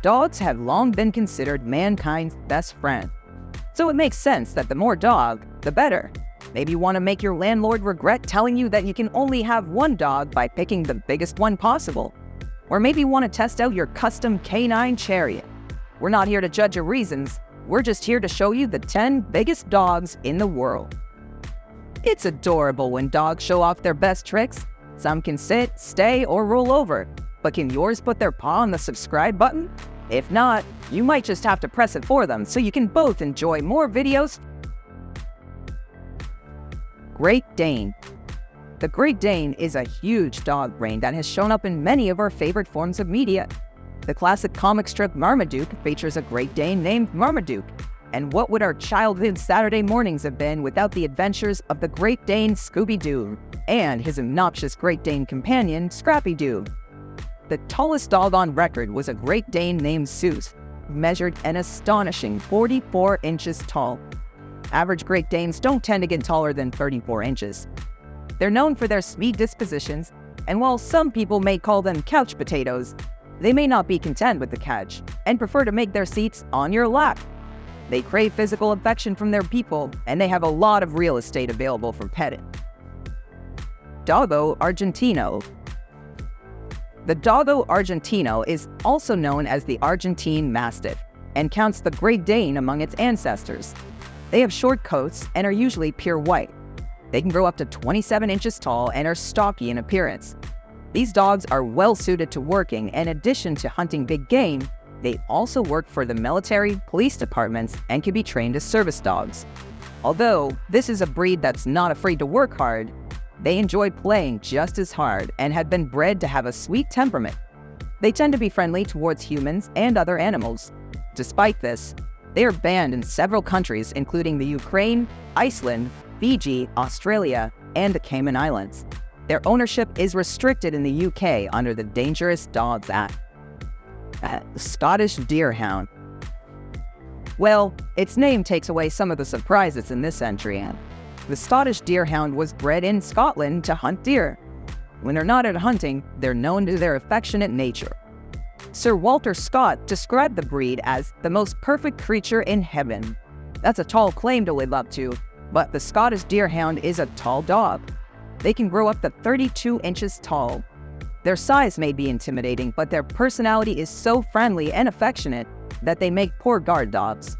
Dogs have long been considered mankind's best friend. So it makes sense that the more dog, the better. Maybe you want to make your landlord regret telling you that you can only have one dog by picking the biggest one possible. Or maybe you want to test out your custom canine chariot. We're not here to judge your reasons. We're just here to show you the 10 biggest dogs in the world. It's adorable when dogs show off their best tricks. Some can sit, stay, or roll over. But can yours put their paw on the subscribe button? If not, you might just have to press it for them so you can both enjoy more videos. Great Dane. The Great Dane is a huge dog breed that has shown up in many of our favorite forms of media. The classic comic strip Marmaduke features a Great Dane named Marmaduke. And what would our childhood Saturday mornings have been without the adventures of the Great Dane Scooby-Doo and his obnoxious Great Dane companion Scrappy-Doo? The tallest dog on record was a Great Dane named Zeus, measured an astonishing 44 inches tall. Average Great Danes don't tend to get taller than 34 inches. They're known for their sweet dispositions, and while some people may call them couch potatoes, they may not be content with the couch and prefer to make their seats on your lap. They crave physical affection from their people, and they have a lot of real estate available for petting. Doggo Argentino. The Doggo Argentino is also known as the Argentine Mastiff and counts the Great Dane among its ancestors. They have short coats and are usually pure white. They can grow up to 27 inches tall and are stocky in appearance. These dogs are well suited to working, and in addition to hunting big game, they also work for the military, police departments, and can be trained as service dogs. Although this is a breed that's not afraid to work hard, they enjoy playing just as hard and have been bred to have a sweet temperament. They tend to be friendly towards humans and other animals. Despite this, they are banned in several countries including the Ukraine, Iceland, Fiji, Australia, and the Cayman Islands. Their ownership is restricted in the UK under the Dangerous Dogs Act. Scottish Deerhound. Well, its name takes away some of the surprises in this entry. The Scottish Deerhound was bred in Scotland to hunt deer. When they're not out hunting, they're known to their affectionate nature. Sir Walter Scott described the breed as the most perfect creature in heaven. That's a tall claim to live up to, but the Scottish Deerhound is a tall dog. They can grow up to 32 inches tall. Their size may be intimidating, but their personality is so friendly and affectionate that they make poor guard dogs.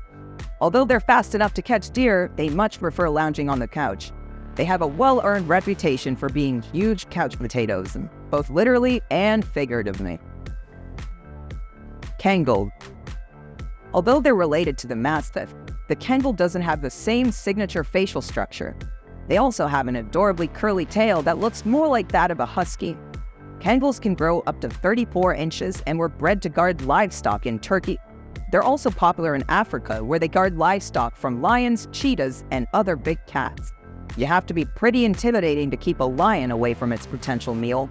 Although they're fast enough to catch deer, they much prefer lounging on the couch. They have a well-earned reputation for being huge couch potatoes, both literally and figuratively. Kangol. Although they're related to the Mastiff, the Kangol doesn't have the same signature facial structure. They also have an adorably curly tail that looks more like that of a husky. Kangols can grow up to 34 inches and were bred to guard livestock in Turkey. They're also popular in Africa, where they guard livestock from lions, cheetahs, and other big cats. You have to be pretty intimidating to keep a lion away from its potential meal.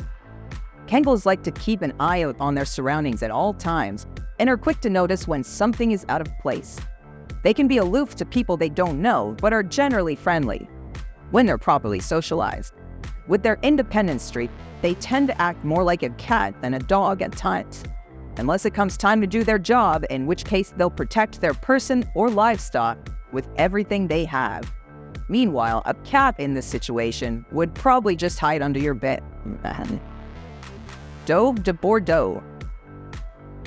Kangols like to keep an eye out on their surroundings at all times and are quick to notice when something is out of place. They can be aloof to people they don't know, but are generally friendly when they're properly socialized. With their independent streak, they tend to act more like a cat than a dog at times, unless it comes time to do their job, in which case they'll protect their person or livestock with everything they have. Meanwhile, a cat in this situation would probably just hide under your bed. Dogue de Bordeaux.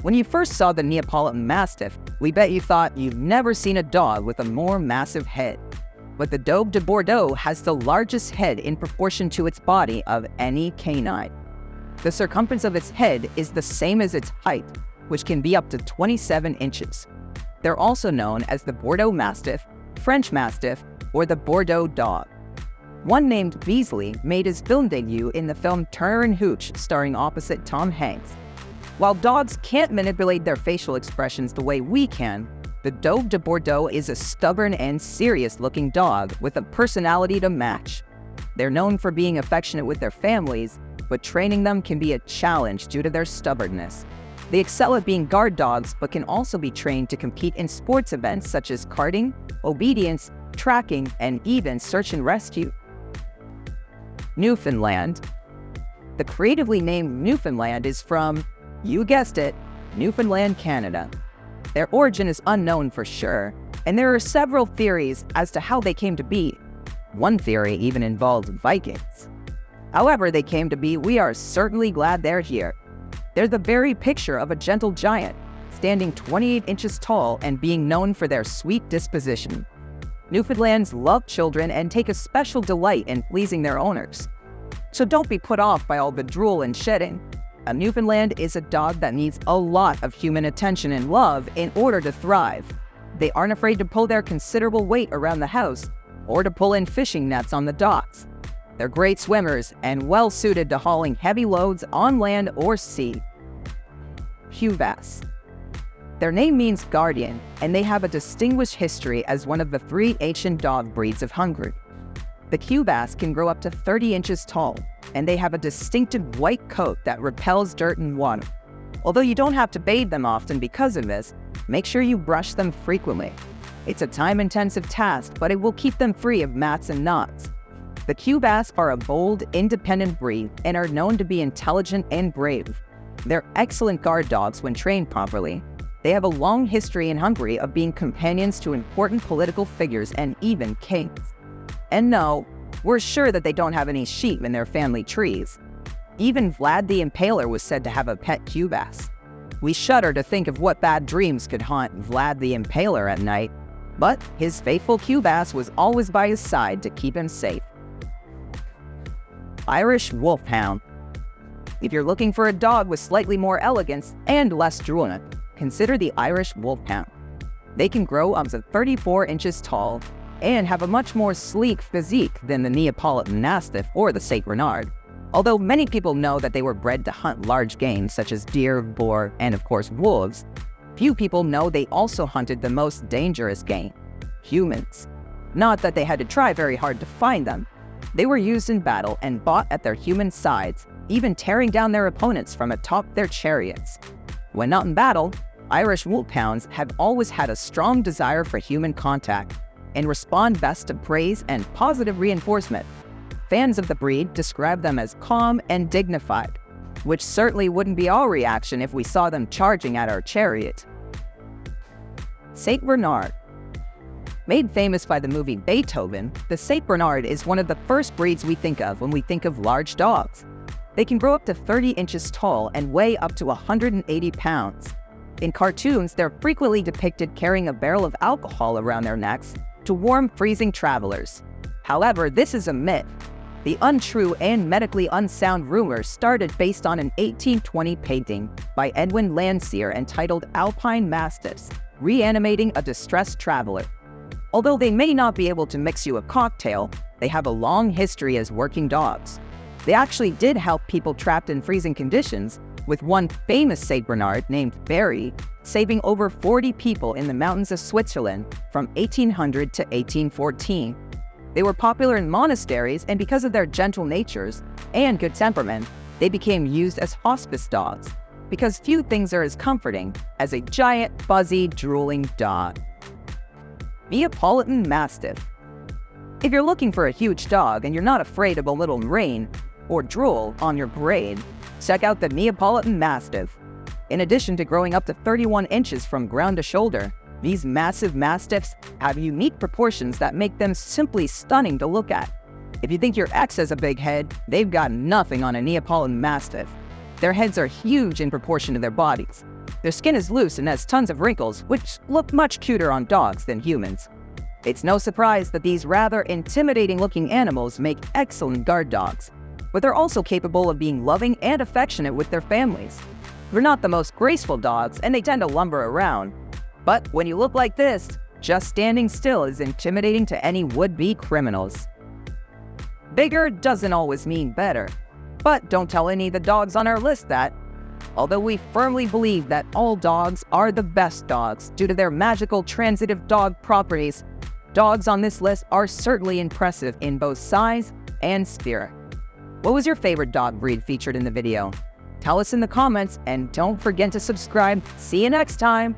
When you first saw the Neapolitan Mastiff, we bet you thought you've never seen a dog with a more massive head. But the Dogue de Bordeaux has the largest head in proportion to its body of any canine. The circumference of its head is the same as its height, which can be up to 27 inches. They're also known as the Bordeaux Mastiff, French Mastiff, or the Bordeaux Dog. One named Beasley made his film debut in the film Turner and Hooch, starring opposite Tom Hanks. While dogs can't manipulate their facial expressions the way we can, the Dogue de Bordeaux is a stubborn and serious-looking dog with a personality to match. They're known for being affectionate with their families, but training them can be a challenge due to their stubbornness. They excel at being guard dogs, but can also be trained to compete in sports events such as karting, obedience, tracking, and even search and rescue. Newfoundland. The creatively named Newfoundland is from, you guessed it, Newfoundland, Canada. Their origin is unknown for sure, and there are several theories as to how they came to be. One theory even involved Vikings. However they came to be, we are certainly glad they're here. They're the very picture of a gentle giant, standing 28 inches tall and being known for their sweet disposition. Newfoundlands love children and take a special delight in pleasing their owners. So don't be put off by all the drool and shedding. A Newfoundland is a dog that needs a lot of human attention and love in order to thrive. They aren't afraid to pull their considerable weight around the house or to pull in fishing nets on the docks. They're great swimmers and well suited to hauling heavy loads on land or sea. Cubas. Their name means guardian, and they have a distinguished history as one of the 3 ancient dog breeds of Hungary. The Cubas can grow up to 30 inches tall, and they have a distinctive white coat that repels dirt and water. Although you don't have to bathe them often because of this, make sure you brush them frequently. It's a time-intensive task, but it will keep them free of mats and knots. The Cubas are a bold, independent breed and are known to be intelligent and brave. They're excellent guard dogs when trained properly. They have a long history in Hungary of being companions to important political figures and even kings. And no, we're sure that they don't have any sheep in their family trees. Even Vlad the Impaler was said to have a pet Cubas. We shudder to think of what bad dreams could haunt Vlad the Impaler at night, but his faithful Cubas was always by his side to keep him safe. Irish Wolfhound. If you're looking for a dog with slightly more elegance and less drooling, consider the Irish Wolfhound. They can grow up to 34 inches tall and have a much more sleek physique than the Neapolitan Mastiff or the St. Bernard. Although many people know that they were bred to hunt large game such as deer, boar, and of course wolves, few people know they also hunted the most dangerous game, humans. Not that they had to try very hard to find them. They were used in battle and fought at their human sides, even tearing down their opponents from atop their chariots. When not in battle, Irish Wolfhounds have always had a strong desire for human contact and respond best to praise and positive reinforcement. Fans of the breed describe them as calm and dignified, which certainly wouldn't be our reaction if we saw them charging at our chariot. St. Bernard. Made famous by the movie Beethoven, the St. Bernard is one of the first breeds we think of when we think of large dogs. They can grow up to 30 inches tall and weigh up to 180 pounds. In cartoons, they're frequently depicted carrying a barrel of alcohol around their necks to warm freezing travelers. However, this is a myth. The untrue and medically unsound rumor started based on an 1820 painting by Edwin Landseer entitled Alpine Mastiffs, Reanimating a Distressed Traveler. Although they may not be able to mix you a cocktail, they have a long history as working dogs. They actually did help people trapped in freezing conditions, with one famous St. Bernard named Barry saving over 40 people in the mountains of Switzerland from 1800 to 1814. They were popular in monasteries, and because of their gentle natures and good temperament, they became used as hospice dogs, because few things are as comforting as a giant, fuzzy, drooling dog. Neapolitan Mastiff. If you're looking for a huge dog and you're not afraid of a little rain or drool on your parade, check out the Neapolitan Mastiff. In addition to growing up to 31 inches from ground to shoulder, these massive Mastiffs have unique proportions that make them simply stunning to look at. If you think your ex has a big head, they've got nothing on a Neapolitan Mastiff. Their heads are huge in proportion to their bodies. Their skin is loose and has tons of wrinkles, which look much cuter on dogs than humans. It's no surprise that these rather intimidating-looking animals make excellent guard dogs, but they're also capable of being loving and affectionate with their families. They're not the most graceful dogs, and they tend to lumber around. But when you look like this, just standing still is intimidating to any would-be criminals. Bigger doesn't always mean better, but don't tell any of the dogs on our list that. Although we firmly believe that all dogs are the best dogs due to their magical transitive dog properties, dogs on this list are certainly impressive in both size and spirit. What was your favorite dog breed featured in the video? Tell us in the comments, and don't forget to subscribe. See you next time!